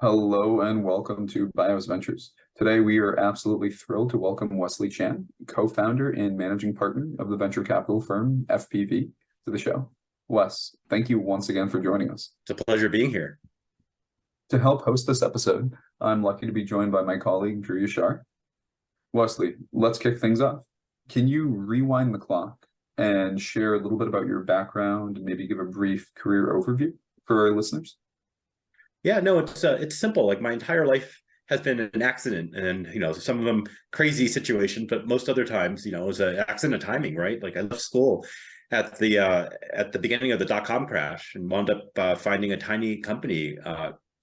Hello and welcome to BIOS Ventures. Today we are absolutely thrilled to welcome Wesley Chan, co-founder and managing partner of the venture capital firm FPV, to the show. Wes, thank you once again for joining us. It's a pleasure being here. To help host this episode, I'm lucky to be joined by my colleague, Drew Yashar. Wesley, let's kick things off. Can you rewind the clock and share a little bit about your background and maybe give a brief career overview for our listeners? Yeah, no, it's simple. Like my entire life has been an accident, and some of them crazy situations, but most other times, it was an accident of timing, right? Like I left school at the beginning of the dot-com crash and wound up finding a tiny company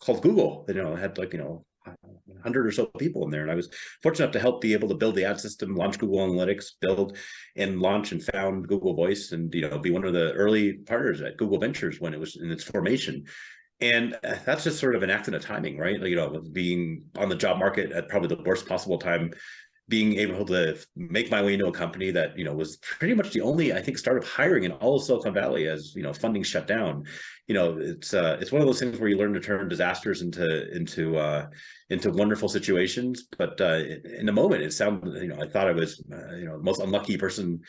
called Google. Had 100 or so people in there, and I was fortunate enough to help be able to build the ad system, launch Google Analytics, build and launch and found Google Voice, and be one of the early partners at Google Ventures when it was in its formation. And that's just sort of an accident of timing, right? Being on the job market at probably the worst possible time, being able to make my way into a company that, was pretty much the only, I think, startup hiring in all of Silicon Valley as, funding shut down. It's one of those things where you learn to turn disasters into wonderful situations. But in the moment, it sounded, I thought I was, the most unlucky person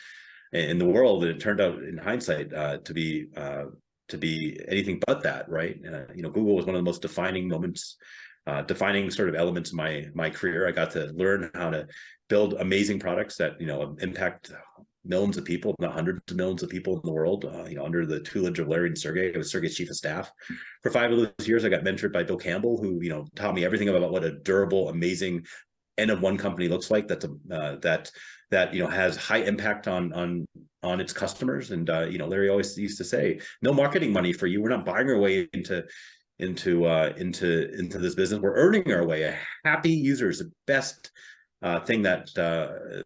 in the world. And it turned out in hindsight to be anything but that, right? Google was one of the most defining moments, defining sort of elements of my career. I got to learn how to build amazing products that impact millions of people, not hundreds of millions of people in the world. Under the tutelage of Larry and Sergey, I was Sergey's chief of staff for 5 of those years. I got mentored by Bill Campbell, who taught me everything about what a durable, amazing N of one company looks like. That has high impact on its customers. And Larry always used to say, no marketing money for you. We're not buying our way into this business. We're earning our way. A happy user is the best thing that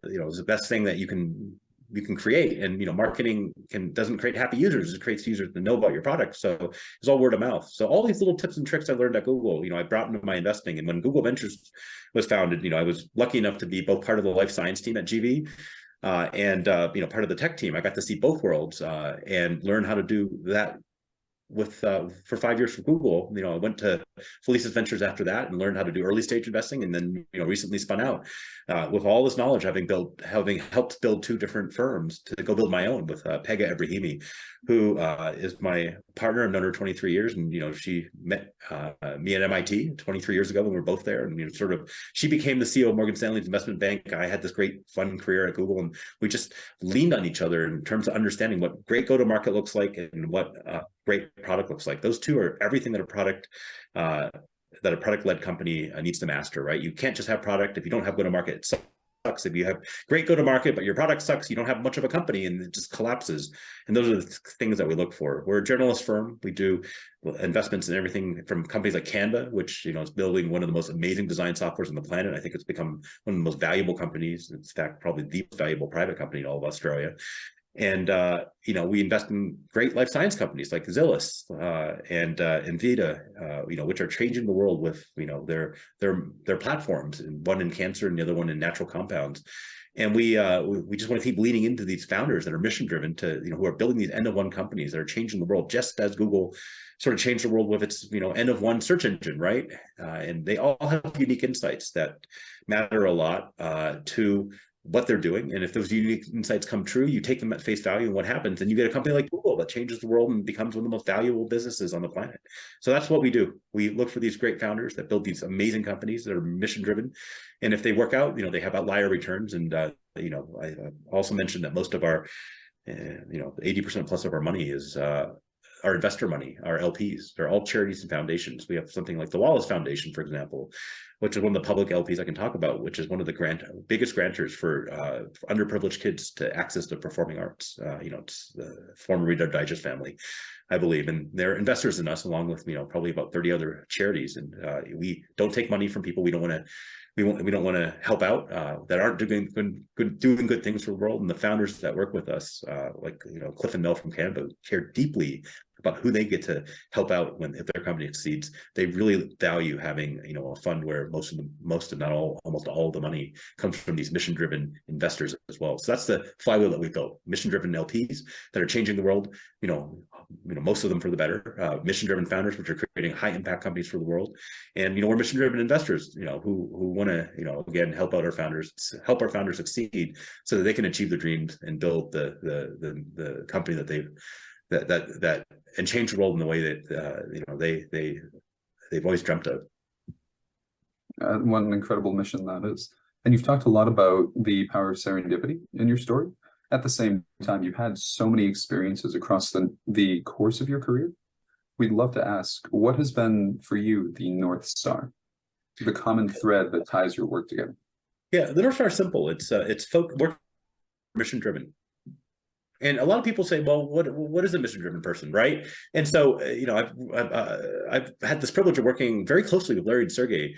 is the best thing that you can create. And marketing doesn't create happy users. It creates users that know about your product. So it's all word of mouth. So all these little tips and tricks I learned at Google, I brought into my investing. And when Google Ventures was founded, I was lucky enough to be both part of the life science team at GV and part of the tech team. I got to see both worlds and learn how to do that for 5 years for Google. I went to Felicis Ventures after that and learned how to do early stage investing, and then recently spun out with all this knowledge, having helped build 2 different firms to go build my own with Pegah Ebrahimi, who is my partner. I've known her 23 years, and she met me at MIT 23 years ago when we were both there, and she became the CEO of Morgan Stanley's investment bank. I had this great fun career at Google, and we just leaned on each other in terms of understanding what great go-to-market looks like and what great product looks like. Those two are everything that a product-led company needs to master, right? You can't just have product if you don't have go-to-market. It sucks. If you have great go-to-market, but your product sucks, you don't have much of a company and it just collapses. And those are the things that we look for. We're a generalist firm. We do investments in everything from companies like Canva, which is building one of the most amazing design softwares on the planet. I think it's become one of the most valuable companies. In fact, probably the most valuable private company in all of Australia. And we invest in great life science companies like Zillis and Invita, which are changing the world with their platforms, and one in cancer and the other one in natural compounds. And we just want to keep leaning into these founders that are mission driven to who are building these N of one companies that are changing the world, just as Google sort of changed the world with its N of one search engine, right? And they all have unique insights that matter a lot to what they're doing. And if those unique insights come true, you take them at face value, and what happens? And you get a company like Google that changes the world and becomes one of the most valuable businesses on the planet. So that's what we do. We look for these great founders that build these amazing companies that are mission driven. And if they work out, they have outlier returns. And, I also mentioned that most of our, 80% plus of our money is our investor money, our LPs. They're all charities and foundations. We have something like the Wallace Foundation, for example, which is one of the public LPs I can talk about, which is one of the biggest grantors for underprivileged kids to access to performing arts. It's the former Reader Digest family, I believe, and they're investors in us, along with probably about 30 other charities. And we don't take money from people we don't want to help out that aren't doing good things for the world. And the founders that work with us, like Cliff and Mel from Canva, care deeply about who they get to help out if their company succeeds, they really value having, a fund where most if not all, almost all of the money comes from these mission-driven investors as well. So that's the flywheel that we built: mission-driven LPs that are changing the world, most of them for the better, mission-driven founders, which are creating high-impact companies for the world, and we're mission-driven investors, who want to, again, help our founders succeed, so that they can achieve their dreams and build the company that and change the world in the way that they've always dreamt of. What an incredible mission that is. And you've talked a lot about the power of serendipity in your story. At the same time, you've had so many experiences across the course of your career. We'd love to ask, what has been for you the North Star, the common thread that ties your work together? Yeah, the North Star is simple. It's work mission driven. And a lot of people say, well, what is a mission-driven person, right? And so, I've had this privilege of working very closely with Larry and Sergey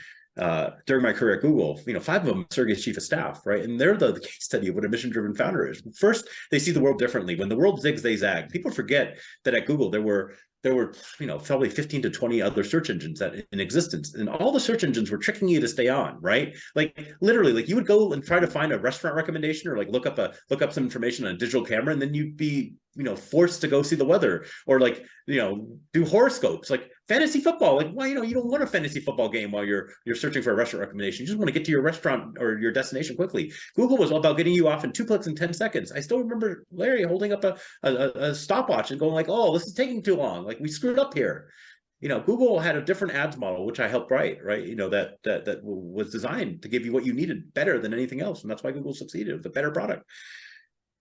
during my career at Google. 5 of them, Sergey's chief of staff, right? And they're the case study of what a mission-driven founder is. First, they see the world differently. When the world zigs, they zag. People forget that at Google there were probably 15 to 20 other search engines that in existence, and all the search engines were tricking you to stay on, right? Like literally, like you would go and try to find a restaurant recommendation, or like look up some information on a digital camera, and then you'd be forced to go see the weather, or do horoscopes, like fantasy football. Like, why, you don't want a fantasy football game while you're searching for a restaurant recommendation. You just want to get to your restaurant or your destination quickly. Google was all about getting you off in 2 clicks in 10 seconds. I still remember Larry holding up a stopwatch and going like, oh, this is taking too long. Like, we screwed up here. Google had a different ads model, which I helped write, right? That was designed to give you what you needed better than anything else. And that's why Google succeeded with a better product.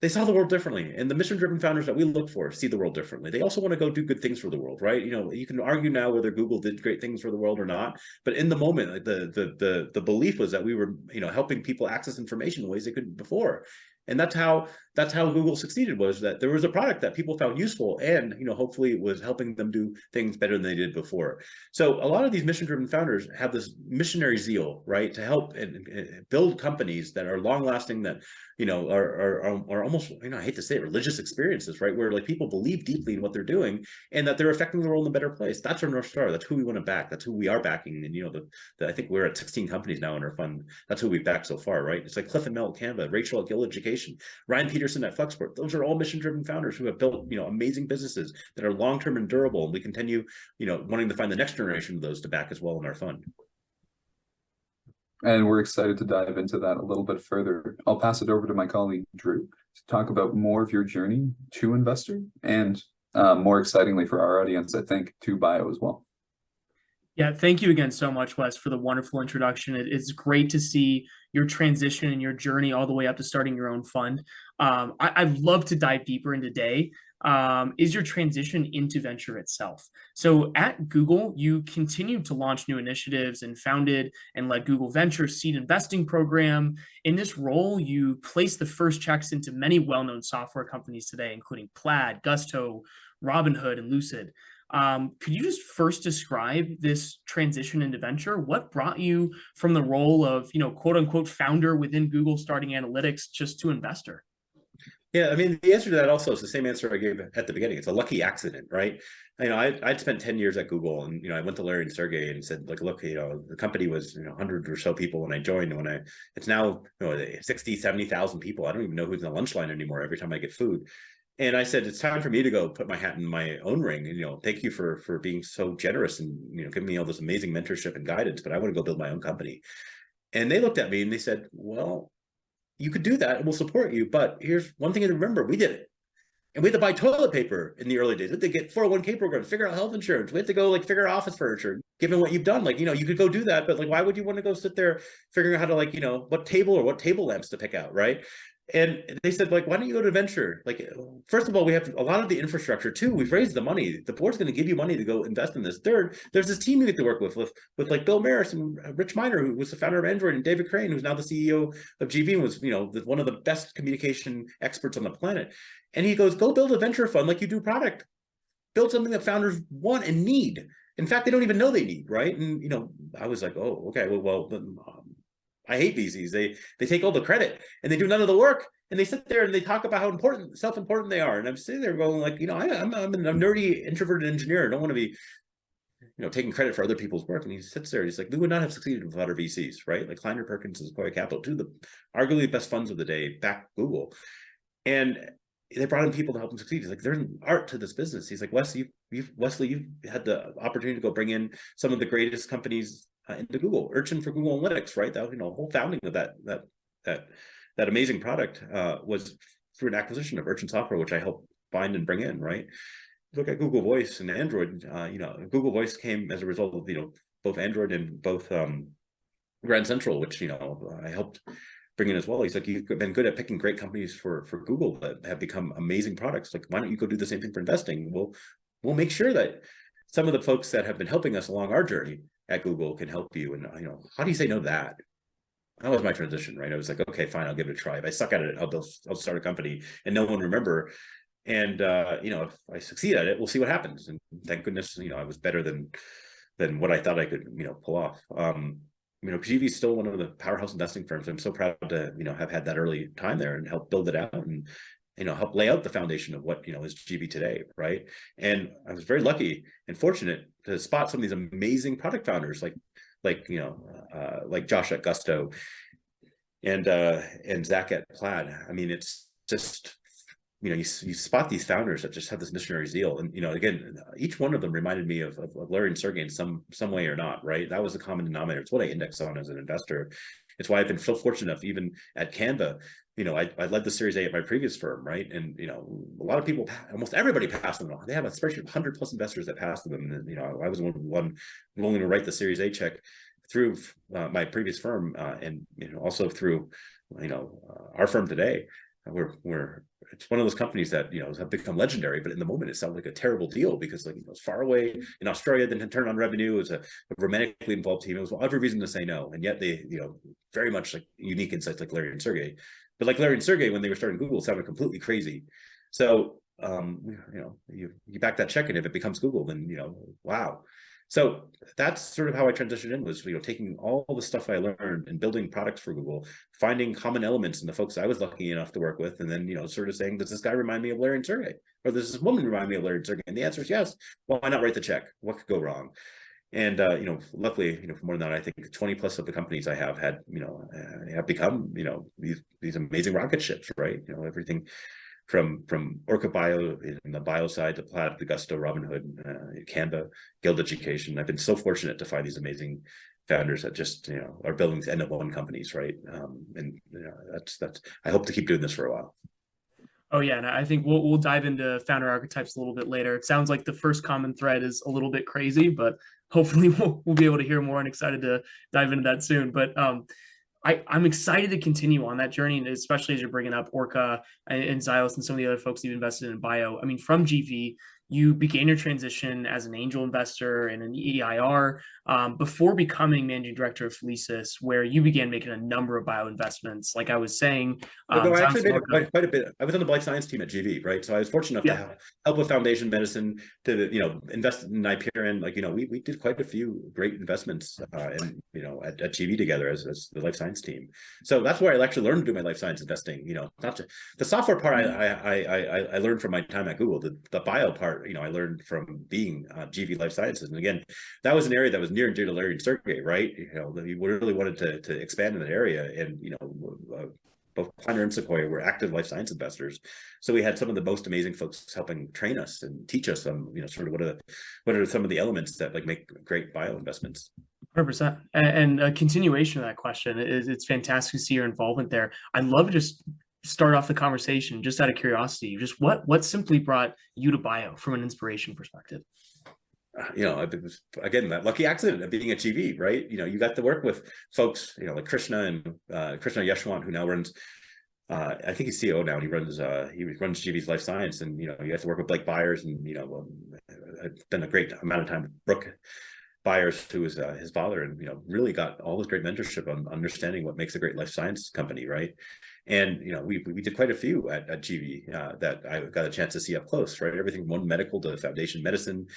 They saw the world differently, and the mission-driven founders that we look for see the world differently. They also want to go do good things for the world, right? You can argue now whether Google did great things for the world or not, but in the moment, like the belief was that we were, helping people access information in ways they couldn't before. And that's how Google succeeded, was that there was a product that people found useful, and hopefully it was helping them do things better than they did before. So a lot of these mission-driven founders have this missionary zeal, right, to help and build companies that are long-lasting, that are almost, I hate to say it, religious experiences, right, where like people believe deeply in what they're doing, and that they're affecting the world in a better place. That's our North Star. That's who we want to back. That's who we are backing. And I think we're at 16 companies now in our fund. That's who we've backed so far, right? It's like Cliff and Mel at Canva, Rachel at Gill Education, Ryan Peterson at Flexport. Those are all mission-driven founders who have built, amazing businesses that are long-term and durable. And we continue, wanting to find the next generation of those to back as well in our fund. And we're excited to dive into that a little bit further. I'll pass it over to my colleague, Drew, to talk about more of your journey to investor, and more excitingly for our audience, I think, to bio as well. Yeah, thank you again so much, Wes, for the wonderful introduction. It's great to see your transition and your journey all the way up to starting your own fund. I'd love to dive deeper into today. Is your transition into venture itself. So at Google, you continued to launch new initiatives and founded and led Google Ventures seed investing program. In this role, you placed the first checks into many well-known software companies today, including Plaid, Gusto, RobinHood, and Lucid. Could you just first describe this transition into venture? What brought you from the role of, quote unquote, founder within Google starting analytics just to investor? Yeah, I mean, the answer to that also is the same answer I gave at the beginning. It's a lucky accident, right? I'd spent 10 years at Google, and I went to Larry and Sergey and said, like, look, the company was 100 or so people when I joined. It's now 60, 70,000 people. I don't even know who's in the lunch line anymore every time I get food. And I said, it's time for me to go put my hat in my own ring. And, thank you for being so generous and, giving me all this amazing mentorship and guidance, but I want to go build my own company. And they looked at me and they said, well, you could do that and we'll support you. But here's one thing to remember. We did it. And we had to buy toilet paper in the early days. We had to get 401k programs, figure out health insurance. We had to go figure out office furniture, given what you've done. You could go do that, but why would you want to go sit there figuring out how to what table or what table lamps to pick out, right? And they said, why don't you go to venture? First of all, we have a lot of the infrastructure too. We've raised the money. The board's going to give you money to go invest in this. Third, there's this team you get to work with Bill Maris and Rich Miner, who was the founder of Android, and David Crane, who's now the CEO of GV, and was, one of the best communication experts on the planet. And he goes, go build a venture fund like you do product. Build something that founders want and need. In fact, they don't even know they need, right? And, I was like, oh, okay, well, I hate VCs. They take all the credit and they do none of the work. And they sit there and they talk about how self-important they are. And I'm sitting there going like, I'm a nerdy introverted engineer. I don't want to be, taking credit for other people's work. And he sits there, he's like, we would not have succeeded without our VCs, right? Like Kleiner Perkins is Sequoia Capital, two of the arguably best funds of the day, back Google. And they brought in people to help them succeed. He's like, there's an art to this business. He's like, Wesley, you've had the opportunity to go bring in some of the greatest companies into Google. Urchin for Google Analytics, right? That whole founding of that amazing product was through an acquisition of Urchin Software, which I helped find and bring in, right? Look at Google Voice and Android. Google Voice came as a result of both Android and both Grand Central, which I helped bring in as well. He's like, you've been good at picking great companies for Google that have become amazing products. Like, why don't you go do the same thing for investing? We'll make sure that some of the folks that have been helping us along our journey at Google can help you. And how do you say no to that? That was my transition, right? I was like, okay, fine, I'll give it a try. If I suck at it, I'll start a company and no one remember. And if I succeed at it, we'll see what happens. And thank goodness, I was better than what I thought I could, pull off. GV is still one of the powerhouse investing firms. I'm so proud to, have had that early time there and help build it out and, help lay out the foundation of what, is GV today, right? And I was very lucky and fortunate to spot some of these amazing product founders like Josh at Gusto and Zach at Plaid. I mean, it's just, you spot these founders that just have this missionary zeal. And, again, each one of them reminded me of Larry and Sergey in some way or not, right? That was the common denominator. It's what I index on as an investor. It's why I've been so fortunate enough, even at Canva, I led the Series A at my previous firm, right? And, a lot of people, almost everybody passed them. They have a spreadsheet of 100+ investors that passed them. And, I was one willing to write the Series A check through my previous firm and, also through, our firm today. It's one of those companies that have become legendary, but in the moment it sounds like a terrible deal because it's far away in Australia, didn't turn on revenue. It was a romantically involved team. It was every reason to say no, and yet they very much like unique insights like Larry and Sergey. But like Larry and Sergey, when they were starting Google, it sounded completely crazy. So you back that check, and if it becomes Google, then wow. So that's sort of how I transitioned in, was taking all the stuff I learned and building products for Google, finding common elements in the folks I was lucky enough to work with, and then sort of saying, does this guy remind me of Larry and Sergey, or does this woman remind me of Larry and Sergey? And the answer is yes. Well, why not write the check? What could go wrong? And luckily, for more than that, I think 20+ of the companies I have had have become these amazing rocket ships, right? Everything from Orca Bio in the bio side to Plaid, to Gusto, RobinHood, Canva, Guild Education. I've been so fortunate to find these amazing founders that just are building these end-of-one companies, right? And that's I hope to keep doing this for a while. Oh yeah, and I think we'll dive into founder archetypes a little bit later. It sounds like the first common thread is a little bit crazy, but hopefully we'll be able to hear more, and excited to dive into that soon. But I'm excited to continue on that journey, and especially as you're bringing up Orca and Zylos and some of the other folks you've invested in Bio. I mean, from GV, you began your transition as an angel investor and an EIR before becoming managing director of Felicis, where you began making a number of bio investments. Like I was saying, I actually made quite a bit. I was on the life science team at GV, right? So I was fortunate enough to help with foundation medicine, to invest in Hyperion. We did quite a few great investments, at GV together as the life science team. So that's where I actually learned to do my life science investing. Not just the software part. I learned from my time at Google. The bio part, I learned from being GV Life Sciences. And again, that was an area that was near and dear to Larry and Sergey, right? We really wanted to expand in that area. And, both Kleiner and Sequoia were active life science investors. So we had some of the most amazing folks helping train us and teach us on, sort of what are some of the elements that make great bio investments. 100%. And a continuation of that question is, it's fantastic to see your involvement there. I'd love to just start off the conversation, just out of curiosity, just what simply brought you to bio from an inspiration perspective? It was, again, that lucky accident of being at GV, right? You got to work with folks, like Krishna Yeshwant, who now runs, I think he's CEO now, and he runs GV's life science. And, you have to work with Blake Byers, and, I've spent a great amount of time with Brooke Byers, who is his father, and, really got all this great mentorship on understanding what makes a great life science company, right? And, we did quite a few at GV that I got a chance to see up close, right? Everything from One Medical to Foundation Medicine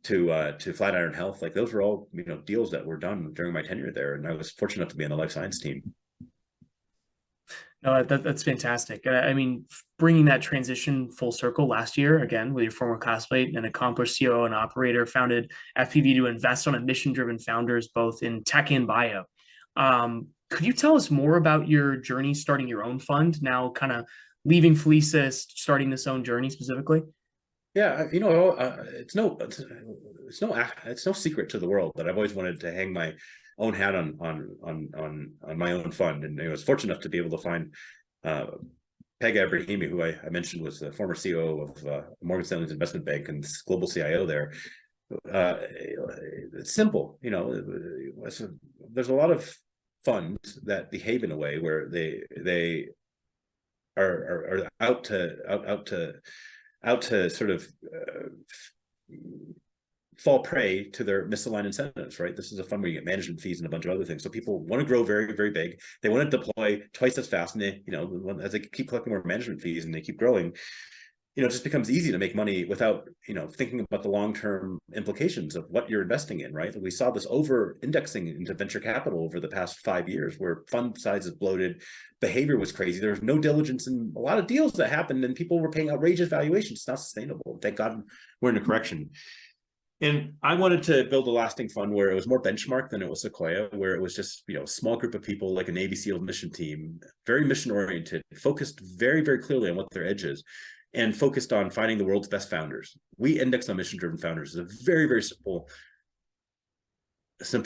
to Flatiron Health. Those were all, deals that were done during my tenure there. And I was fortunate enough to be on the life science team. No, that's fantastic. I mean, bringing that transition full circle last year, again, with your former classmate, an accomplished COO and operator, founded FPV to invest on a mission-driven founders, both in tech and bio. Could you tell us more about your journey starting your own fund, now kind of leaving Felicis, starting this own journey specifically? Yeah, it's no secret to the world that I've always wanted to hang my own hat on my own fund, and I was fortunate enough to be able to find Peg Abrahimi, who I mentioned was the former CEO of Morgan Stanley's investment bank and global CIO there. It's simple, there's a lot of funds that behave in a way where they are out to sort of fall prey to their misaligned incentives, right? This is a fund where you get management fees and a bunch of other things. So people want to grow very, very big. They want to deploy twice as fast, and they, as they keep collecting more management fees and they keep growing, it just becomes easy to make money without, thinking about the long-term implications of what you're investing in, right? We saw this over-indexing into venture capital over the past 5 years, where fund sizes bloated, behavior was crazy. There was no diligence in a lot of deals that happened, and people were paying outrageous valuations. It's not sustainable. Thank God we're in a correction. And I wanted to build a lasting fund where it was more benchmark than it was Sequoia, where it was just, a small group of people like a Navy SEAL mission team, very mission oriented, focused very, very clearly on what their edge is, and focused on finding the world's best founders. We index on mission-driven founders. It's a very, very simple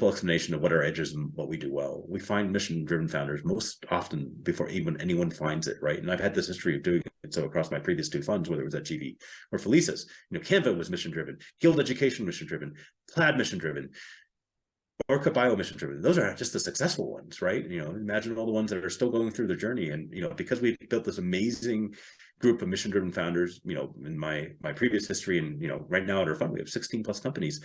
explanation of what our edge is and what we do well. We find mission-driven founders most often before even anyone finds it, right? And I've had this history of doing it so across my previous 2 funds, whether it was at GV or Felicis. Canva was mission-driven, Guild Education mission-driven, Plaid mission-driven, Orca Bio mission-driven. Those are just the successful ones, right? Imagine all the ones that are still going through their journey. And because we built this amazing group of mission-driven founders, in my previous history, and right now at our fund we have 16 plus companies.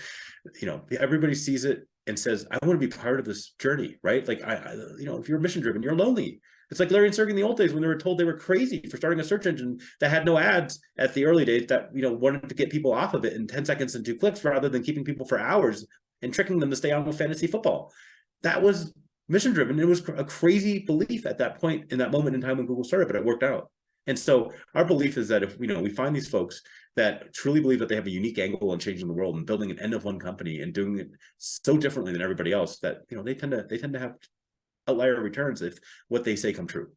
Everybody sees it and says, I want to be part of this journey, right? Like if you're mission-driven, you're lonely. It's like Larry and Sergey in the old days when they were told they were crazy for starting a search engine that had no ads at the early days, that wanted to get people off of it in 10 seconds and 2 clicks rather than keeping people for hours and tricking them to stay on with fantasy football. That was mission-driven. It was a crazy belief at that point, in that moment in time when Google started, but it worked out. And so our belief is that if we find these folks that truly believe that they have a unique angle on changing the world and building an end of one company and doing it so differently than everybody else, that they tend to have outlier returns if what they say come true.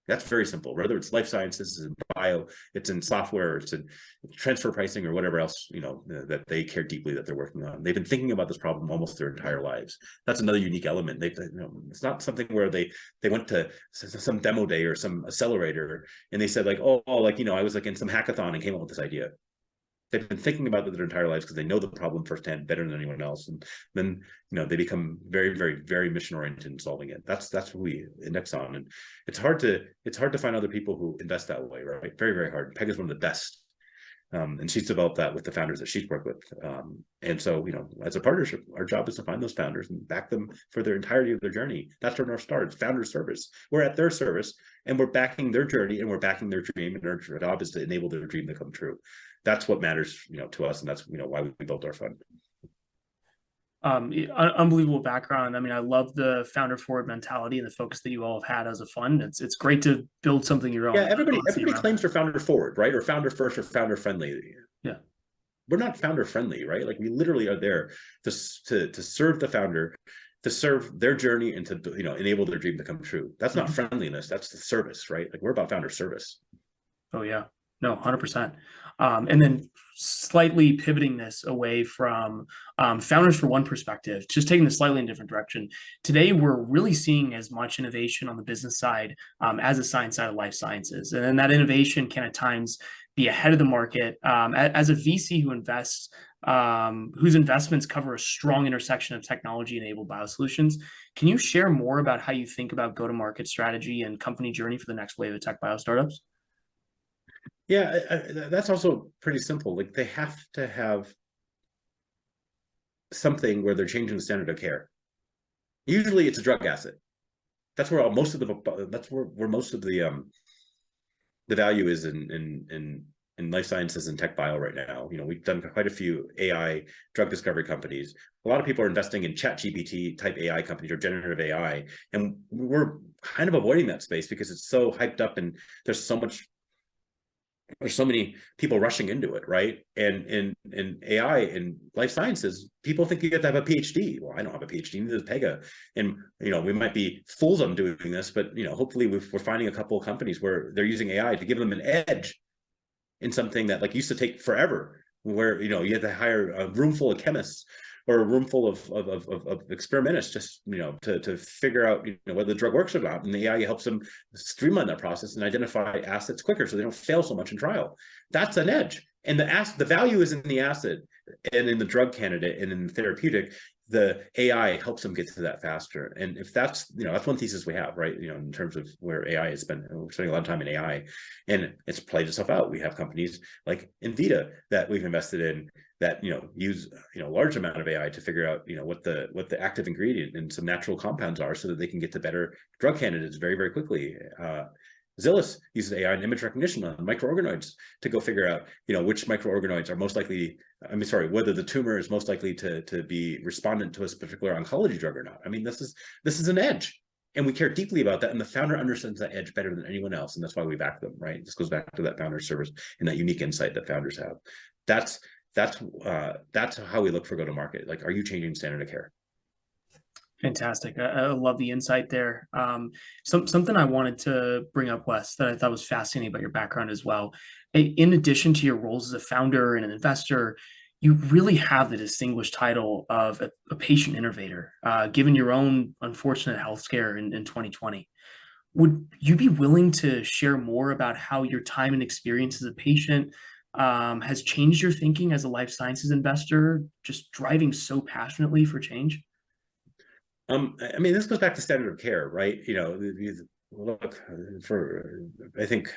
That's very simple. Whether it's life sciences, it's in bio, it's in software, it's in transfer pricing, or whatever else that they care deeply that they're working on. They've been thinking about this problem almost their entire lives. That's another unique element. It's not something where they went to some demo day or some accelerator and they said like, I was like in some hackathon and came up with this idea. They've been thinking about it their entire lives because they know the problem firsthand better than anyone else, and then they become very, very, very mission oriented in solving it. That's what we index on, and it's hard to find other people who invest that way, right? Very, very hard. Peg is one of the best, and she's developed that with the founders that she's worked with. And so as a partnership, our job is to find those founders and back them for their entirety of their journey. That's where North Star is, founder service. We're at their service, and we're backing their journey, and we're backing their dream, and our job is to enable their dream to come true. That's what matters, to us, and that's why we built our fund. Unbelievable background. I mean, I love the founder forward mentality and the focus that you all have had as a fund. It's great to build something your own. Yeah, everybody claims they're founder forward, right? Or founder first, or founder friendly. Yeah, we're not founder friendly, right? Like we literally are there to serve the founder, to serve their journey, and to enable their dream to come true. That's not friendliness. That's the service, right? Like we're about founder service. Oh yeah, no, 100%. And then slightly pivoting this away from founders for one perspective, just taking this slightly in a different direction. Today, we're really seeing as much innovation on the business side as the science side of life sciences. And then that innovation can at times be ahead of the market. As a VC who invests, whose investments cover a strong intersection of technology-enabled biosolutions, can you share more about how you think about go-to-market strategy and company journey for the next wave of tech bio startups? Yeah, that's also pretty simple. Like they have to have something where they're changing the standard of care. Usually, it's a drug asset. That's where most of the value is in in life sciences and tech bio right now. We've done quite a few AI drug discovery companies. A lot of people are investing in ChatGPT type AI companies or generative AI, and we're kind of avoiding that space because it's so hyped up and there's so many people rushing into it, right? And in AI and life sciences, people think you have to have a PhD. Well, I don't have a PhD, neither does Pega. And we might be fools on doing this, but hopefully we're finding a couple of companies where they're using AI to give them an edge in something that used to take forever, where you had to hire a room full of chemists or a room full of experimentalists just to figure out whether the drug works or not, and the AI helps them streamline that process and identify assets quicker so they don't fail so much in trial. That's an edge, and the value is in the asset and in the drug candidate and in the therapeutic. The AI helps them get to that faster. And if that's one thesis we have, right? In terms of where AI has been, we're spending a lot of time in AI, and it's played itself out. We have companies like Invita that we've invested in that use a large amount of AI to figure out what the active ingredient and some natural compounds are, so that they can get to better drug candidates very, very quickly. Zillis uses AI and image recognition on microorganoids to go figure out, which microorganoids are most likely, whether the tumor is most likely to be respondent to a particular oncology drug or not. This is an edge, and we care deeply about that. And the founder understands that edge better than anyone else. And that's why we back them, right? This goes back to that founder service and that unique insight that founders have. That's how we look for go-to-market. Are you changing standard of care? Fantastic. I love the insight there. Something I wanted to bring up, Wes, that I thought was fascinating about your background as well. In addition to your roles as a founder and an investor, you really have the distinguished title of a patient innovator, given your own unfortunate health scare in 2020. Would you be willing to share more about how your time and experience as a patient has changed your thinking as a life sciences investor, just driving so passionately for change? This goes back to standard of care, right? I think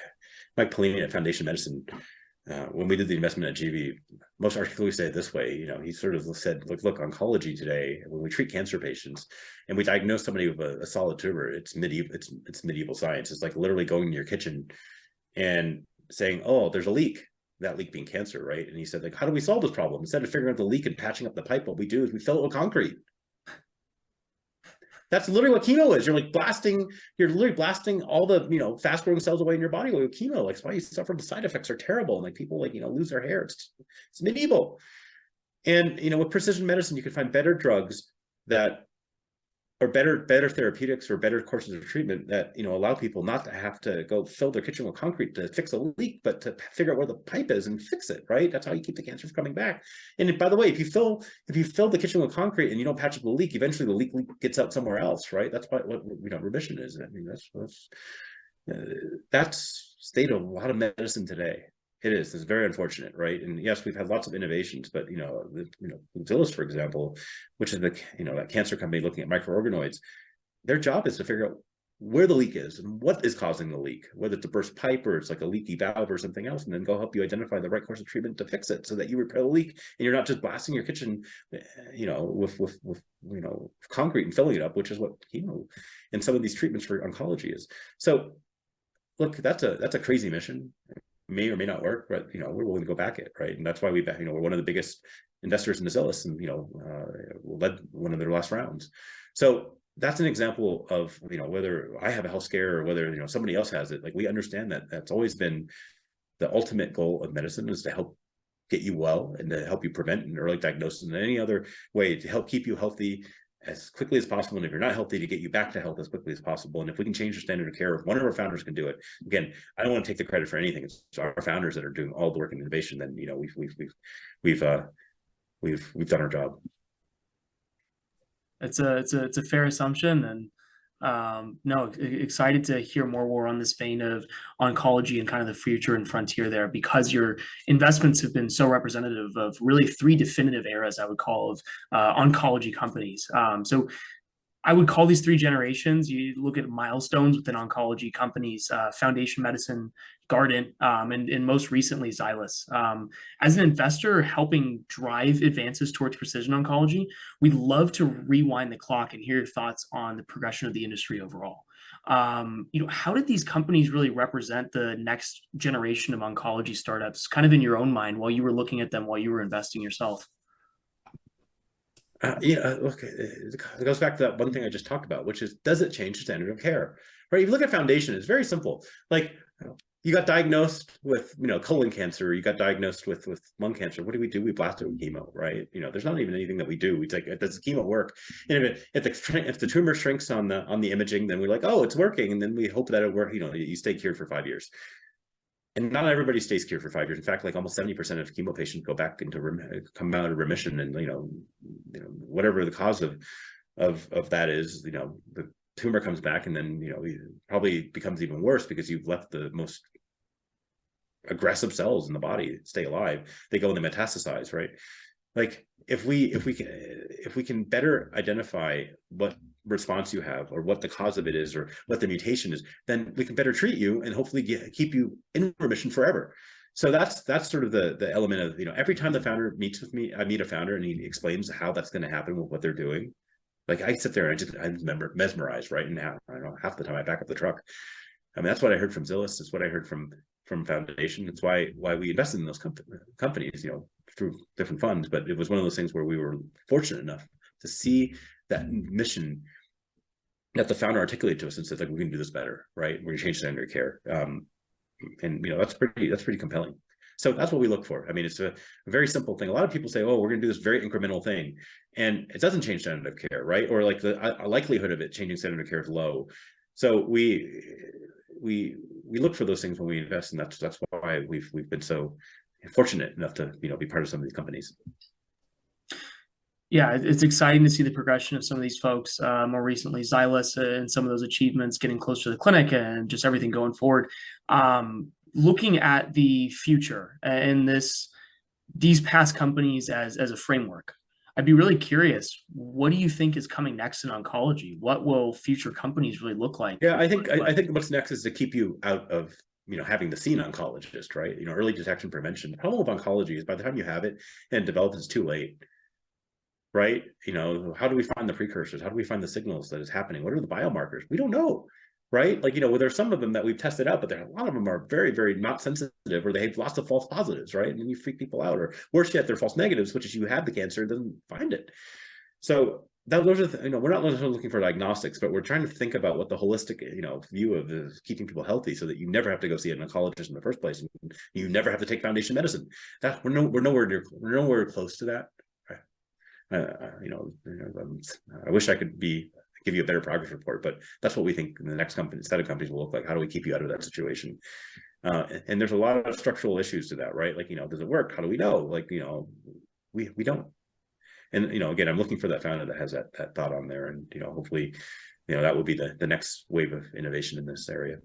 Mike Polini at Foundation Medicine, when we did the investment at GV, most articulately say it this way. He sort of said, look, oncology today, when we treat cancer patients and we diagnose somebody with a solid tumor, it's medieval science. It's like literally going to your kitchen and saying, oh, there's a leak. That leak being cancer, right? And he said, how do we solve this problem? Instead of figuring out the leak and patching up the pipe, what we do is we fill it with concrete. That's literally what chemo is. You're literally blasting all the fast growing cells away in your body with chemo. That's why you suffer. The side effects are terrible. And people lose their hair. It's medieval. And with precision medicine, you can find better drugs that are better therapeutics or better courses of treatment that allow people not to have to go fill their kitchen with concrete to fix a leak, but to figure out where the pipe is and fix it, right? That's how you keep the cancer from coming back. And by the way, if you fill the kitchen with concrete and you don't patch up the leak, eventually the leak gets out somewhere else, right? That's what remission is. That's state of a lot of medicine today. It's very unfortunate, right? And yes, we've had lots of innovations, but Zillis, for example, which is that cancer company looking at microorganoids, their job is to figure out where the leak is and what is causing the leak, whether it's a burst pipe or it's like a leaky valve or something else, and then go help you identify the right course of treatment to fix it so that you repair the leak and you're not just blasting your kitchen, with concrete and filling it up, which is what chemo and some of these treatments for oncology is. So, look, that's a crazy mission. May or may not work, but we're willing to go back it, right? And that's why we're one of the biggest investors in Zillis, and led one of their last rounds. So that's an example of whether I have a health scare or whether somebody else has it. We understand that that's always been the ultimate goal of medicine, is to help get you well and to help you prevent an early diagnosis and any other way to help keep you healthy as quickly as possible, and if you're not healthy, to get you back to health as quickly as possible. And if we can change the standard of care, if one of our founders can do it, again, I don't want to take the credit for anything. It's our founders that are doing all the work and innovation. Then we've done our job. It's a fair assumption, and no, excited to hear more on this vein of oncology and kind of the future and frontier there, because your investments have been so representative of really three definitive eras, I would call, of oncology companies. So I would call these three generations. You look at milestones within oncology companies, Foundation Medicine, Guardant, and most recently Zillis. As an investor helping drive advances towards precision oncology, we'd love to rewind the clock and hear your thoughts on the progression of the industry overall. How did these companies really represent the next generation of oncology startups, kind of in your own mind, while you were looking at them, while you were investing yourself? Look, it goes back to that one thing I just talked about, which is, does it change the standard of care? Right? If you look at foundation, it's very simple. Like, you got diagnosed with, colon cancer, you got diagnosed with lung cancer. What do? We blast it with chemo, right? There's not even anything that we do. It's like, does the chemo work? And if the tumor shrinks on the imaging, then we're like, oh, it's working, and then we hope that it works. You stay cured for 5 years. And not everybody stays cured for 5 years. In fact, like almost 70% of chemo patients go back come out of remission, and whatever the cause of that is, the tumor comes back, and then it probably becomes even worse because you've left the most aggressive cells in the body stay alive. They go and they metastasize, right? Like, if we can better identify what response you have, or what the cause of it is, or what the mutation is, then we can better treat you and hopefully keep you in remission forever. So that's sort of the element of, every time the founder meets with me, I meet a founder and he explains how that's going to happen with what they're doing. Like, I sit there and I'm mesmerized, right? And half the time I back up the truck. I mean, that's what I heard from Zillis. It's what I heard from Foundation. It's why we invested in those companies, through different funds. But it was one of those things where we were fortunate enough to see that mission that the founder articulated to us and said, like, we're going to do this better, right? We're going to change standard of care. And that's pretty compelling. So that's what we look for. I mean, it's a very simple thing. A lot of people say, oh, we're going to do this very incremental thing, and it doesn't change standard of care, right? Or like the likelihood of it changing standard of care is low. So we look for those things when we invest, and that's why we've been so fortunate enough to be part of some of these companies. Yeah, it's exciting to see the progression of some of these folks. More recently, Xylus and some of those achievements getting closer to the clinic, and just everything going forward. Looking at the future and these past companies as a framework, I'd be really curious. What do you think is coming next in oncology? What will future companies really look like? Yeah, I think what's next is to keep you out of having the scene oncologist, right? Early detection prevention. The problem with oncology is by the time you have it and develop, it's too late. Right? How do we find the precursors? How do we find the signals that is happening? What are the biomarkers? We don't know, right? Like, there's some of them that we've tested out, but a lot of them are very, very not sensitive, or they have lots of false positives, right? And then you freak people out, or worse yet, they're false negatives, which is you have the cancer, it doesn't find it. So those are, we're not looking for diagnostics, but we're trying to think about what the holistic, view of is keeping people healthy, so that you never have to go see an oncologist in the first place, and you never have to take foundation medicine. That we're nowhere close to that. I wish I could give you a better progress report, but that's what we think the next set of companies will look like. How do we keep you out of that situation? And there's a lot of structural issues to that, right? Like, does it work? How do we know? Like, we don't. And again, I'm looking for that founder that has that thought on there, and hopefully, that will be the next wave of innovation in this area.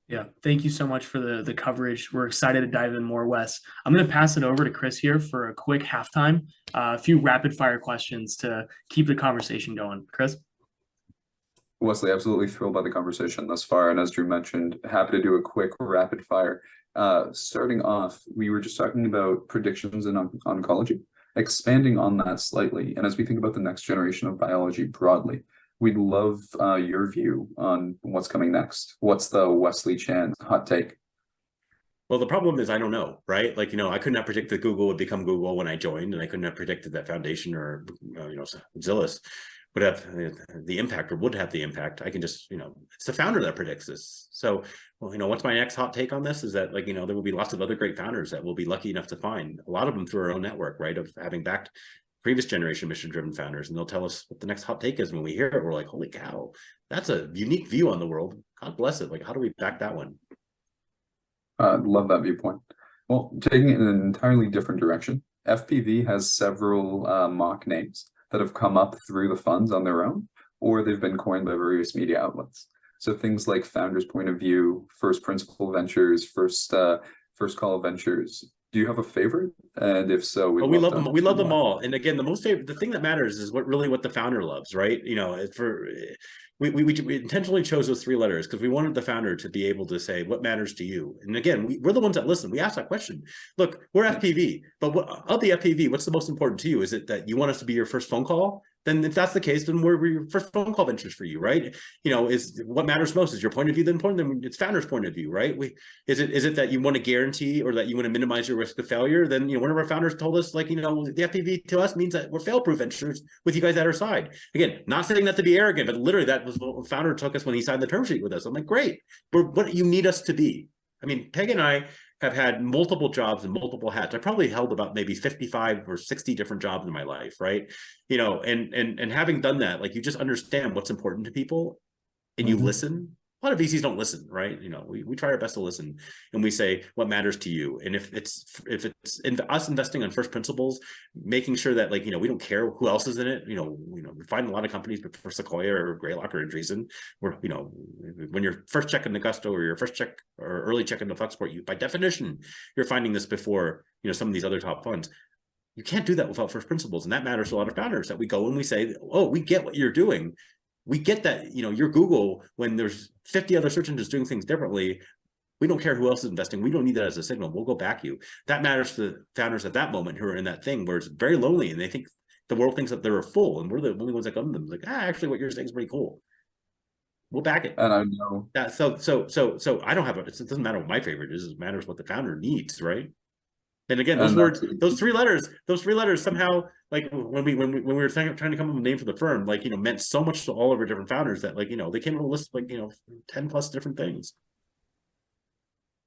Yeah, thank you so much for the coverage. We're excited to dive in more, Wes. I'm going to pass it over to Chris here for a quick halftime, a few rapid fire questions to keep the conversation going. Chris? Wesley, absolutely thrilled by the conversation thus far. And as Drew mentioned, happy to do a quick rapid fire. Starting off, we were just talking about predictions in oncology, expanding on that slightly. And as we think about the next generation of biology broadly, we'd love your view on what's coming next. What's the Wesley Chan hot take? Well, the problem is I don't know, right? Like, I could not predict that Google would become Google when I joined, and I couldn't have predicted that Foundation or, Zillis would have the impact, or would have the impact. I can just, it's the founder that predicts this. So, what's my next hot take on this is that, like, there will be lots of other great founders that we'll be lucky enough to find, a lot of them through our own network, right? Of having backed previous generation mission-driven founders, and they'll tell us what the next hot take is. When we hear it, we're like, holy cow, that's a unique view on the world. God bless it. Like, how do we back that one? Love that viewpoint. Well, taking it in an entirely different direction, FPV has several mock names that have come up through the funds on their own, or they've been coined by various media outlets. So things like Founders Point of View, First Principle Ventures, First Call Ventures. Do you have a favorite? And if so, we love them. We love them all. And again, the thing that matters is what the founder loves, right? We intentionally chose those 3 letters because we wanted the founder to be able to say what matters to you. And again, we're the ones that listen. We ask that question. Look, we're FPV, but of the FPV, what's the most important to you? Is it that you want us to be your first phone call, then if that's the case, then we're your first phone call ventures for you, right? Is what matters most, is your point of view the important? Then it's founder's point of view, right? Is it that you want to guarantee or that you want to minimize your risk of failure? Then one of our founders told us, like, the FPV to us means that we're fail-proof ventures with you guys at our side. Again, not saying that to be arrogant, but literally that was what the founder took us when he signed the term sheet with us. I'm like, great, we're what you need us to be. I mean, Peg and I have had multiple jobs and multiple hats. I probably held about maybe 55 or 60 different jobs in my life, right? And having done that, like, you just understand what's important to people and you listen. A lot of VCs don't listen, right? We try our best to listen, and we say what matters to you. And if it's us investing on first principles, making sure that, like, we don't care who else is in it. We find a lot of companies, but for Sequoia or Greylock or Andreessen, where when you're first checking the Gusto or your first check or early check into Flexport, you by definition you're finding this before some of these other top funds. You can't do that without first principles, and that matters to a lot of founders. That we go and we say, oh, we get what you're doing. We get that, you're Google when there's 50 other search engines doing things differently. We don't care who else is investing. We don't need that as a signal. We'll go back you. That matters to founders at that moment who are in that thing where it's very lonely and they think the world thinks that they're full, and we're the only ones that come to them. Like, actually, what you're saying is pretty cool. We'll back it. And I know that. So I don't have it doesn't matter what my favorite is. It matters what the founder needs, right? And again, those words, those three letters somehow, like, when we were trying to come up with a name for the firm, like, meant so much to all of our different founders that, like, they came up with a list of, like, 10 plus different things.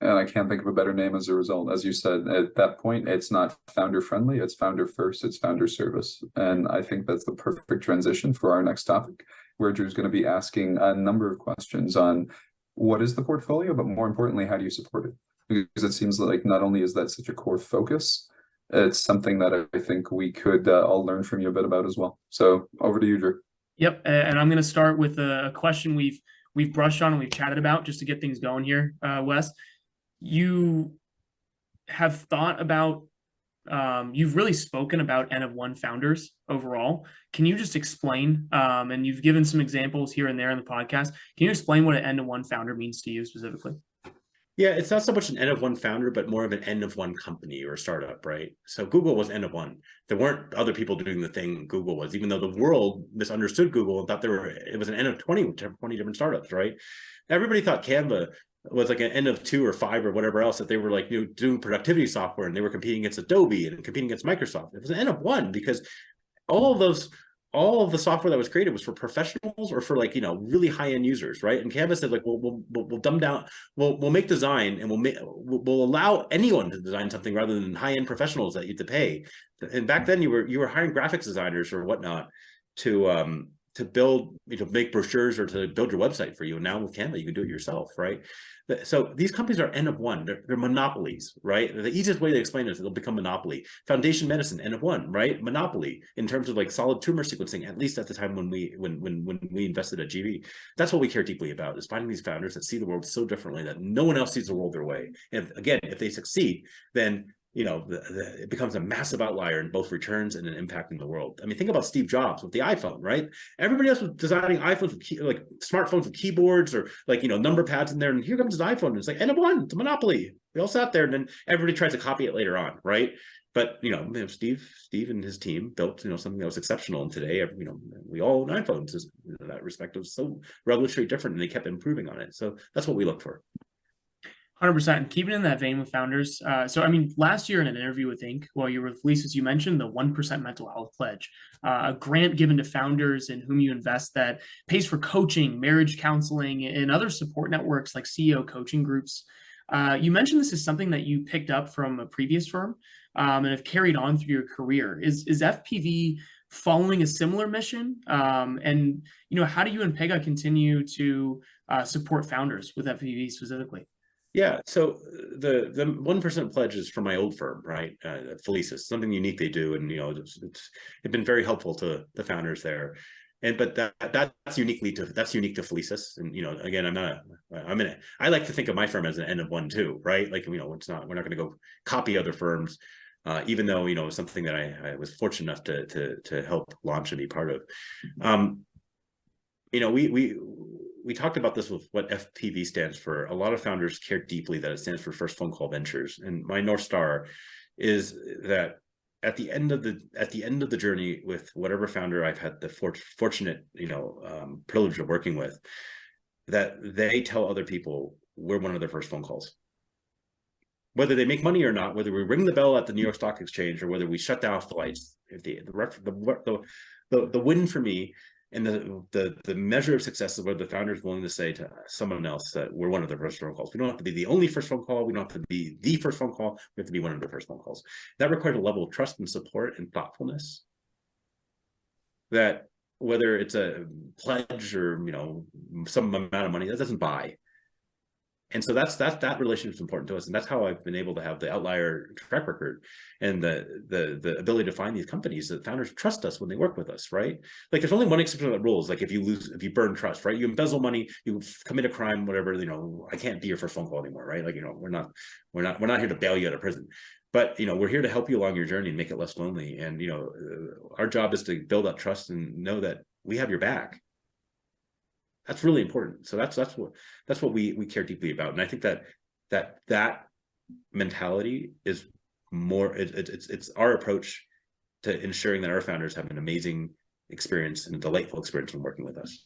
And I can't think of a better name as a result. As you said, at that point, it's not founder friendly, it's founder first, it's founder service. And I think that's the perfect transition for our next topic, where Drew's going to be asking a number of questions on what is the portfolio, but more importantly, how do you support it? Because it seems like not only is that such a core focus, it's something that I think we could all learn from you a bit about as well. So over to you, Drew. Yep, and I'm going to start with a question we've brushed on and we've chatted about just to get things going here, Wes. You have thought about, you've really spoken about N of 1 founders overall. Can you just explain, and you've given some examples here and there in the podcast, can you explain what an N of 1 founder means to you specifically? Yeah, it's not so much an N of 1 founder, but more of an N of 1 company or startup, right? So Google was N of 1. There weren't other people doing the thing Google was, even though the world misunderstood Google and thought it was an N of 20 different startups, right? Everybody thought Canva was like an N of 2 or 5 or whatever else, that they were, like, doing productivity software and they were competing against Adobe and competing against Microsoft. It was an N of 1 because all of the software that was created was for professionals or for, like, really high-end users, right? And Canva said, like, we'll dumb down, we'll make design, and we'll allow anyone to design something rather than high-end professionals that you had to pay. And back then you were hiring graphics designers or whatnot to build, make brochures or to build your website for you. And now with Canva, you can do it yourself, right? So these companies are N of 1. They're monopolies, right? The easiest way to explain it is they'll become monopoly. Foundation Medicine, N of 1, right? Monopoly in terms of, like, solid tumor sequencing, at least at the time when we invested at GV. That's what we care deeply about, is finding these founders that see the world so differently that no one else sees the world their way. And again, if they succeed, then it becomes a massive outlier in both returns and an impact in the world. I mean, think about Steve Jobs with the iPhone, right? Everybody else was designing iPhones with like smartphones with keyboards or, like, number pads in there. And here comes his iPhone. It's like N of 1, it's a monopoly. We all sat there, and then everybody tries to copy it later on, right? But Steve and his team built something that was exceptional. And today, we all own iPhones. In that respect, it was so revolutionary different, and they kept improving on it. So that's what we look for. 100%. And keeping in that vein with founders. So, I mean, last year in an interview with Inc., while you were with Lisa's, you mentioned the 1% mental health pledge, a grant given to founders in whom you invest that pays for coaching, marriage counseling, and other support networks like CEO coaching groups. You mentioned this is something that you picked up from a previous firm and have carried on through your career. Is FPV following a similar mission? And, how do you and Pega continue to support founders with FPV specifically? Yeah, so the 1% pledge is from my old firm, right? Felicis, something unique they do, and it's been very helpful to the founders there. But that's unique to Felicis, and again, I like to think of my firm as an N of 1 too, right? Like, we're not going to go copy other firms, even though it's something that I was fortunate enough to help launch and be part of. We talked about this with what FPV stands for. A lot of founders care deeply that it stands for First Phone Call Ventures. And my North Star is that at the end of the journey with whatever founder I've had the fortunate, privilege of working with, that they tell other people we're one of their first phone calls. Whether they make money or not, whether we ring the bell at the New York Stock Exchange or whether we shut down off the lights, if the win for me and the measure of success is whether the founder is willing to say to someone else that we're one of their first phone calls. We don't have to be the only first phone call. We don't have to be the first phone call. We have to be one of the first phone calls. That requires a level of trust and support and thoughtfulness that whether it's a pledge or some amount of money, that doesn't buy. And so that relationship is important to us, and that's how I've been able to have the outlier track record and the ability to find these companies that founders trust us when they work with us, right? Like there's only one exception to that rules. Like if you burn trust, right? You embezzle money, you commit a crime, whatever. I can't be your first phone call anymore, right? Like we're not here to bail you out of prison, but we're here to help you along your journey and make it less lonely. And our job is to build up trust and know that we have your back. That's really important. So that's what we care deeply about. And I think that mentality is more, it's our approach to ensuring that our founders have an amazing experience and a delightful experience when working with us.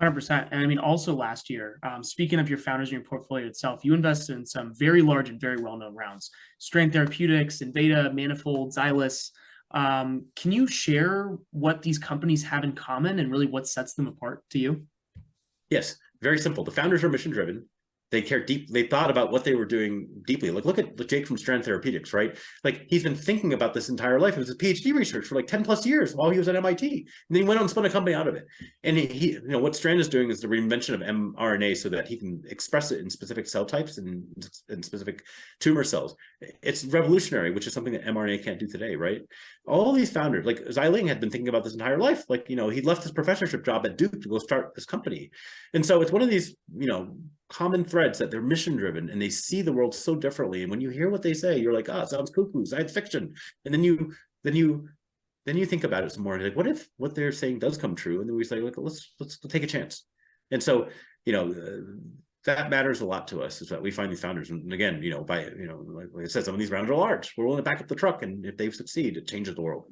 100%. And I mean, also last year, speaking of your founders and your portfolio itself, you invested in some very large and very well-known rounds: Strain Therapeutics, Inveda, Manifold, Xylus. Can you share what these companies have in common and really what sets them apart to you? Yes, very simple. The founders are mission driven. They care deep. They thought about what they were doing deeply. Like look at Jake from Strand Therapeutics, right? Like he's been thinking about this entire life. It was his PhD research for like 10 plus years while he was at MIT. And then he went on and spun a company out of it. And he what Strand is doing is the reinvention of mRNA so that he can express it in specific cell types and in specific tumor cells. It's revolutionary, which is something that mRNA can't do today, right? All these founders, like Xiling had been thinking about this entire life. Like, he left his professorship job at Duke to go start this company. And so it's one of these, common threads that they're mission driven and they see the world so differently. And when you hear what they say, you're like, it sounds cuckoo, science fiction. And then you think about it some more. Like, what if what they're saying does come true? And then we say, like, let's take a chance. And so, that matters a lot to us, is that we find these founders. And again, like I said, some of these rounds are large. We're willing to back up the truck. And if they succeed, it changes the world.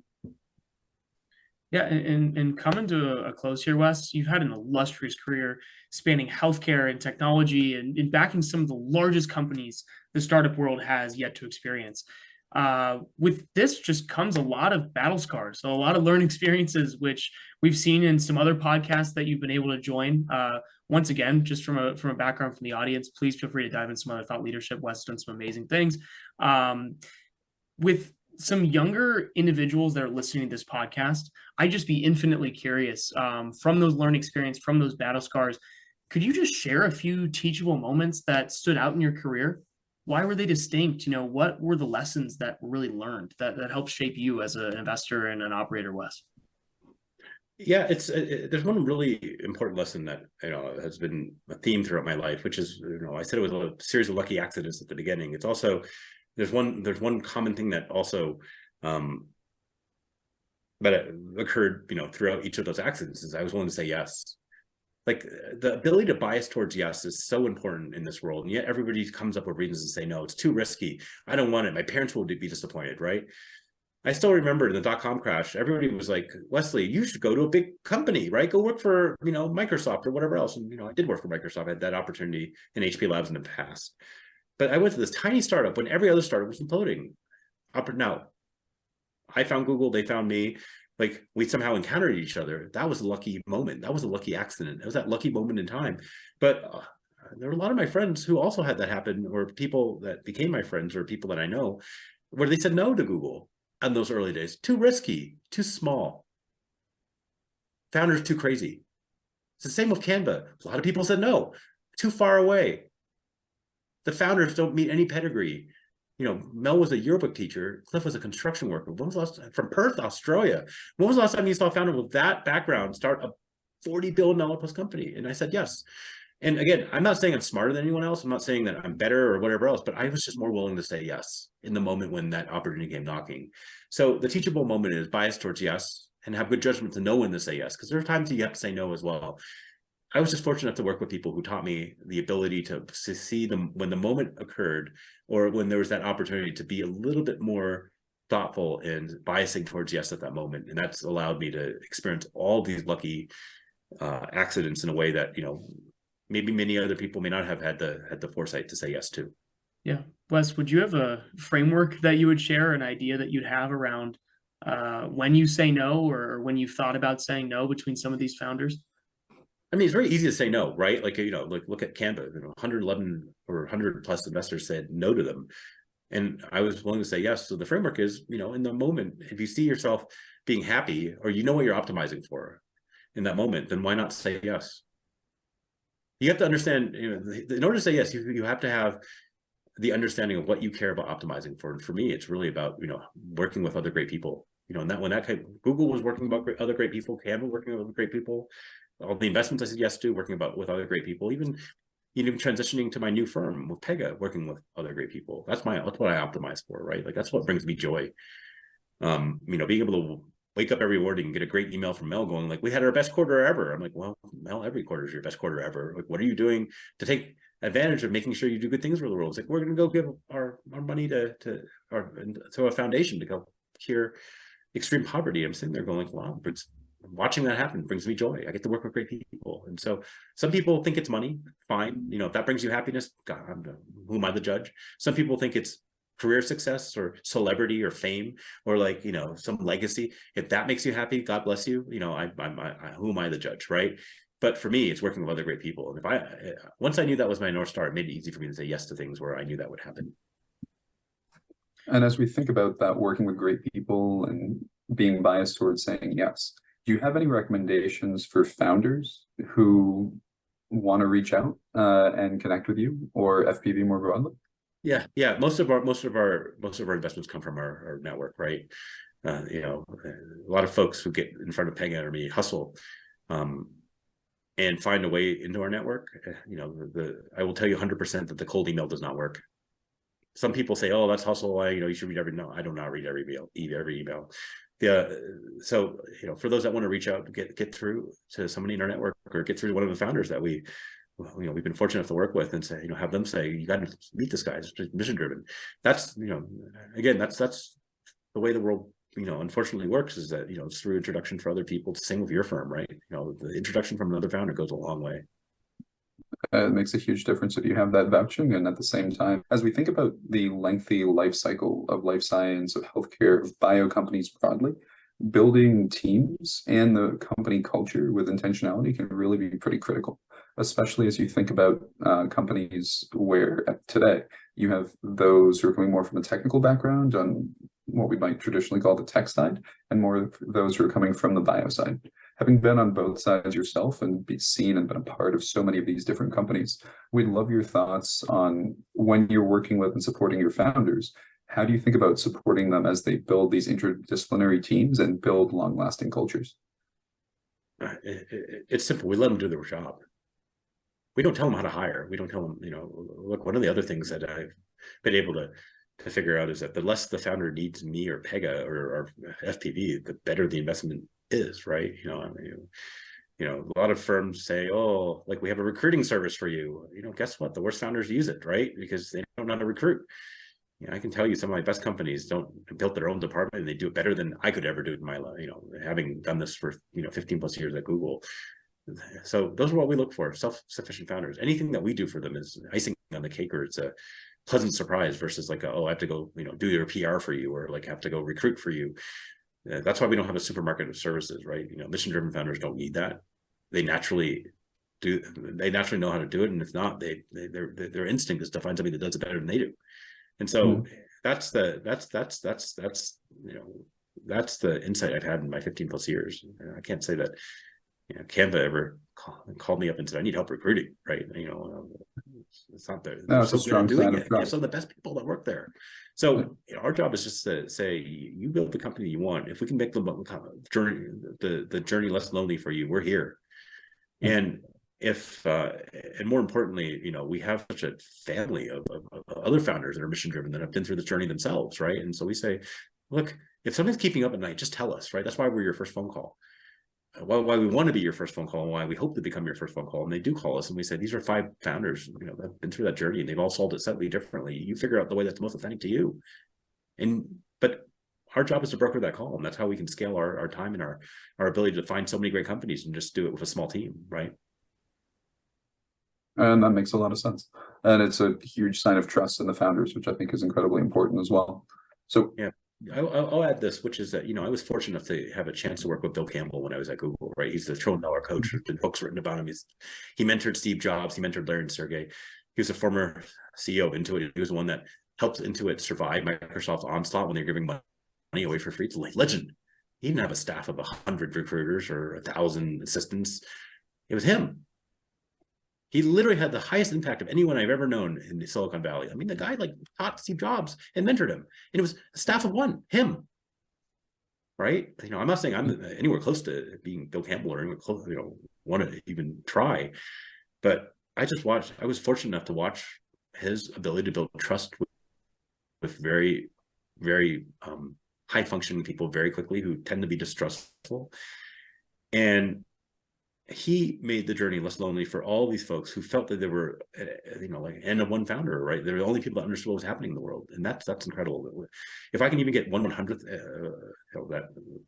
Yeah, and coming to a close here, Wes, you've had an illustrious career spanning healthcare and technology and backing some of the largest companies the startup world has yet to experience. With this just comes a lot of battle scars, so a lot of learning experiences, which we've seen in some other podcasts that you've been able to join. Once again, just from a background from the audience, please feel free to dive into some other thought leadership. Wes has done some amazing things. With some younger individuals that are listening to this podcast, I'd just be infinitely curious from those learning experience, from those battle scars. Could you just share a few teachable moments that stood out in your career? Why were they distinct? What were the lessons that were really learned that helped shape you as an investor and an operator, Wes? Yeah, there's one really important lesson that has been a theme throughout my life, which is I said it was a series of lucky accidents at the beginning. It's also there's one common thing that also that occurred throughout each of those accidents is I was willing to say yes. Like the ability to bias towards yes is so important in this world, and yet everybody comes up with reasons to say no. It's too risky. I don't want it. My parents will be disappointed, right? I still remember in the dot-com crash, everybody was like, Wesley, you should go to a big company, right? Go work for, Microsoft or whatever else. And, I did work for Microsoft. I had that opportunity in HP Labs in the past. But I went to this tiny startup when every other startup was imploding. Now, I found Google, they found me. Like we somehow encountered each other. That was a lucky moment. That was a lucky accident. It was that lucky moment in time. But there were a lot of my friends who also had that happen, or people that became my friends or people that I know, where they said no to Google in those early days. Too risky, too small. Founders too crazy. It's the same with Canva. A lot of people said no, too far away. The founders don't meet any pedigree. Mel was a yearbook teacher. Cliff was a construction worker. When was the last time, from Perth, Australia? When was the last time you saw a founder with that background start a $40 billion plus company? And I said yes. And again, I'm not saying I'm smarter than anyone else. I'm not saying that I'm better or whatever else, but I was just more willing to say yes in the moment when that opportunity came knocking. So the teachable moment is bias towards yes and have good judgment to know when to say yes, because there are times you have to say no as well. I was just fortunate to work with people who taught me the ability to see them when the moment occurred, or when there was that opportunity to be a little bit more thoughtful and biasing towards yes at that moment. And that's allowed me to experience all these lucky accidents in a way that, maybe many other people may not have had the foresight to say yes to. Yeah. Wes, would you have a framework that you would share, an idea that you'd have around when you say no, or when you've thought about saying no between some of these founders? I mean, it's very easy to say no, right? Like, look at Canva, 111 or 100 plus investors said no to them. And I was willing to say yes. So the framework is, in the moment, if you see yourself being happy, or what you're optimizing for in that moment, then why not say yes? You have to understand, in order to say yes, you have to have the understanding of what you care about optimizing for. And for me, it's really about, working with other great people. And that when Google was working about other great people, Canva working with other great people, all the investments I said yes to, working with other great people, even transitioning to my new firm with Pega, working with other great people. That's what I optimize for, right? Like, that's what brings me joy. Being able to wake up every morning and get a great email from Mel going like, we had our best quarter ever. I'm like, well, Mel, every quarter is your best quarter ever. Like, what are you doing to take advantage of making sure you do good things for the world? It's like, we're going to go give our money to a foundation to go cure extreme poverty. I'm sitting there going like, wow, watching that happen brings me joy. I get to work with great people. And so some people think it's money. Fine. If that brings you happiness, God, who am I the judge? Some people think it's career success or celebrity or fame or some legacy. If that makes you happy, God bless you. Who am I the judge, right? But for me, it's working with other great people. And once I knew that was my North Star, it made it easy for me to say yes to things where I knew that would happen. And as we think about that, working with great people and being biased towards saying yes, do you have any recommendations for founders who want to reach out and connect with you, or FPV more broadly? Yeah. Most of our investments come from our network, right? A lot of folks who get in front of Pega or me hustle and find a way into our network. I will tell you 100% that the cold email does not work. Some people say, "Oh, that's hustle. You should read every." No, I do not read every email. So for those that want to reach out, get through to somebody in our network, or get through to one of the founders that we've been fortunate enough to work with, and say, have them say, you got to meet this guy. It's mission driven. That's, again, that's the way the world, unfortunately works, is that, it's through introduction for other people. To sing with your firm, right? The introduction from another founder goes a long way. It makes a huge difference if you have that vouching. And at the same time, as we think about the lengthy life cycle of life science, of healthcare, of bio companies broadly, building teams and the company culture with intentionality can really be pretty critical, especially as you think about companies where today you have those who are coming more from a technical background on what we might traditionally call the tech side, and more of those who are coming from the bio side. Having been on both sides yourself and be seen and been a part of so many of these different companies, we'd love your thoughts on, when you're working with and supporting your founders, how do you think about supporting them as they build these interdisciplinary teams and build long-lasting cultures? It's simple. We let them do their job. We don't tell them how to hire. We don't tell them, look, one of the other things that I've been able to figure out is that the less the founder needs me or Pega or FPV, the better the investment is, right? A lot of firms say, oh, like, we have a recruiting service for you. Guess what? The worst founders use it, right? Because they don't know how to recruit. I can tell you some of my best companies built their own department, and they do it better than I could ever do in my life, having done this for 15 plus years at Google. So those are what we look for: self-sufficient founders. Anything that we do for them is icing on the cake, or it's a pleasant surprise versus like, oh, I have to go, do your PR for you, or like have to go recruit for you. That's why we don't have a supermarket of services, right? Mission-driven founders don't need that. They naturally do. They naturally know how to do it, and if not, their instinct is to find somebody that does it better than they do. And so that's the insight I've had in my 15 plus years. I can't say that Canva ever called me up and said, I need help recruiting, right? It's not there. No, it's a strong doing it. Yeah, so the best people that work there. So our job is just to say, you build the company you want. If we can make the journey less lonely for you, we're here. And if and more importantly, we have such a family of other founders that are mission driven that have been through this journey themselves, right? And so we say, look, if something's keeping up at night, just tell us, right? That's why we're your first phone call. Why we want to be your first phone call, and why we hope to become your first phone call. And they do call us, and we say, these are 5 founders, that have been through that journey, and they've all solved it slightly differently. You figure out the way that's most authentic to you. But our job is to broker that call, and that's how we can scale our time and our ability to find so many great companies and just do it with a small team, right? And that makes a lot of sense. And it's a huge sign of trust in the founders, which I think is incredibly important as well. So yeah, I'll add this, which is that, I was fortunate enough to have a chance to work with Bill Campbell when I was at Google, right? He's the $1 trillion coach. There's been books written about him. He mentored Steve Jobs. He mentored Larry and Sergey. He was a former CEO of Intuit. He was the one that helped Intuit survive Microsoft's onslaught when they were giving money away for free. It's a legend. He didn't have a staff of 100 recruiters or 1,000 assistants. It was him. He literally had the highest impact of anyone I've ever known in Silicon Valley. I mean, the guy like taught Steve Jobs and mentored him, and it was a staff of one, him. Right? I'm not saying I'm anywhere close to being Bill Campbell or anywhere close, want to even try, but I was fortunate enough to watch his ability to build trust with very, very high functioning people very quickly who tend to be distrustful. And he made the journey less lonely for all these folks who felt that they were, like N of one founder, right? They're the only people that understood what was happening in the world, and that's incredible. If I can even get 1/100th that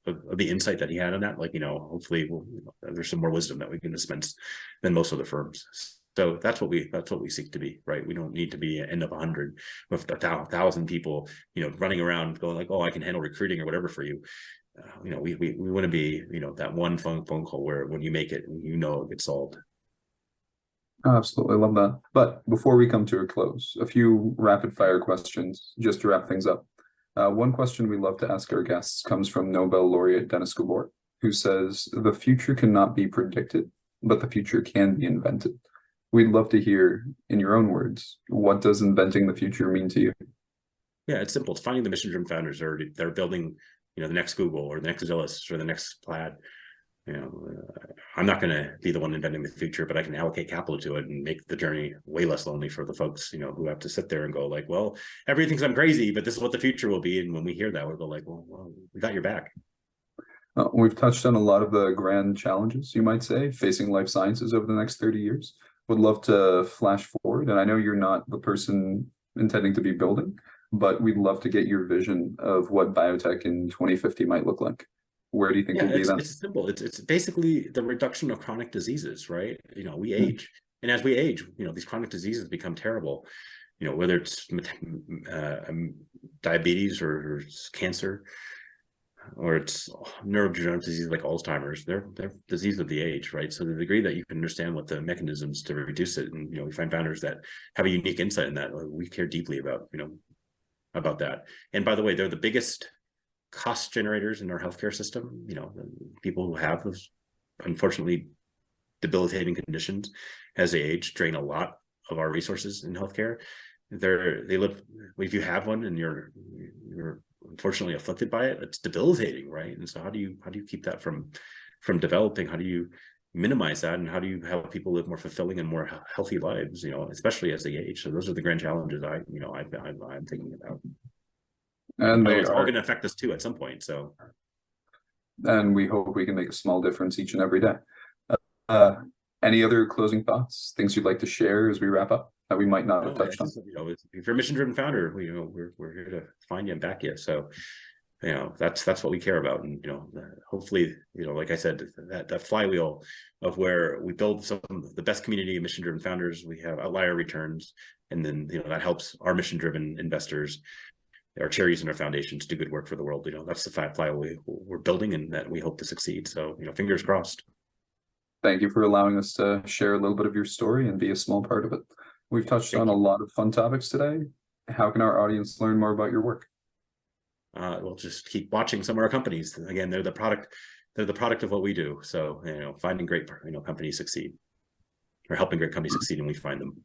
of the insight that he had on that, hopefully there's some more wisdom that we can dispense than most other firms. So that's what we seek to be, right? We don't need to be N of 100 with 1,000 people, running around going like, oh, I can handle recruiting or whatever for you. We want to be, that one phone call where when you make it, it gets solved. Absolutely love that. But before we come to a close, a few rapid fire questions just to wrap things up. One question we love to ask our guests comes from Nobel laureate Dennis Gabor, who says, the future cannot be predicted, but the future can be invented. We'd love to hear, in your own words, what does inventing the future mean to you? Yeah, it's simple. It's finding the mission-driven founders that are building the next Google or the next AngelList or the next Plaid. I'm not going to be the one inventing the future, but I can allocate capital to it and make the journey way less lonely for the folks, who have to sit there and go like, well, everybody thinks I'm crazy, but this is what the future will be. And when we hear that, we'll go like, well, we got your back. We've touched on a lot of the grand challenges, you might say, facing life sciences over the next 30 years. Would love to flash forward. And I know you're not the person intending to be building, but we'd love to get your vision of what biotech in 2050 might look like. Where do you think we'll be then? It's simple. It's basically the reduction of chronic diseases, right? We age, and as we age, these chronic diseases become terrible. Whether it's diabetes or it's cancer, or it's neurodegenerative disease like Alzheimer's, they're disease of the age, right? So the degree that you can understand what the mechanisms to reduce it, and we find founders that have a unique insight in that, we care deeply about that. And by the way, they're the biggest cost generators in our healthcare system. People who have those unfortunately debilitating conditions as they age drain a lot of our resources in healthcare. They live, if you have one and you're unfortunately afflicted by it, it's debilitating, right? And so how do you keep that from developing? How do you minimize that, and how do you help people live more fulfilling and more healthy lives, especially as they age? So those are the grand challenges I'm thinking about. And it's all going to affect us too at some point. So, and we hope we can make a small difference each and every day. Any other closing thoughts, things you'd like to share as we wrap up that we might not have touched on? If you're a mission-driven founder, we're here to find you and back you. So, that's what we care about. And hopefully, like I said, that flywheel of where we build some of the best community of mission-driven founders, we have outlier returns, and then that helps our mission-driven investors, our charities and our foundations do good work for the world. That's the flywheel we're building, and that we hope to succeed. So, fingers crossed. Thank you for allowing us to share a little bit of your story and be a small part of it. We've touched on a lot of fun topics today. How can our audience learn more about your work? We'll just keep watching some of our companies. Again, they're the product of what we do. So, finding great, companies succeed, or helping great companies succeed, and we find them.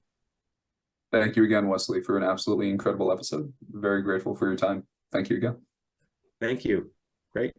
Thank you again, Wesley, for an absolutely incredible episode. Very grateful for your time. Thank you again. Thank you. Great.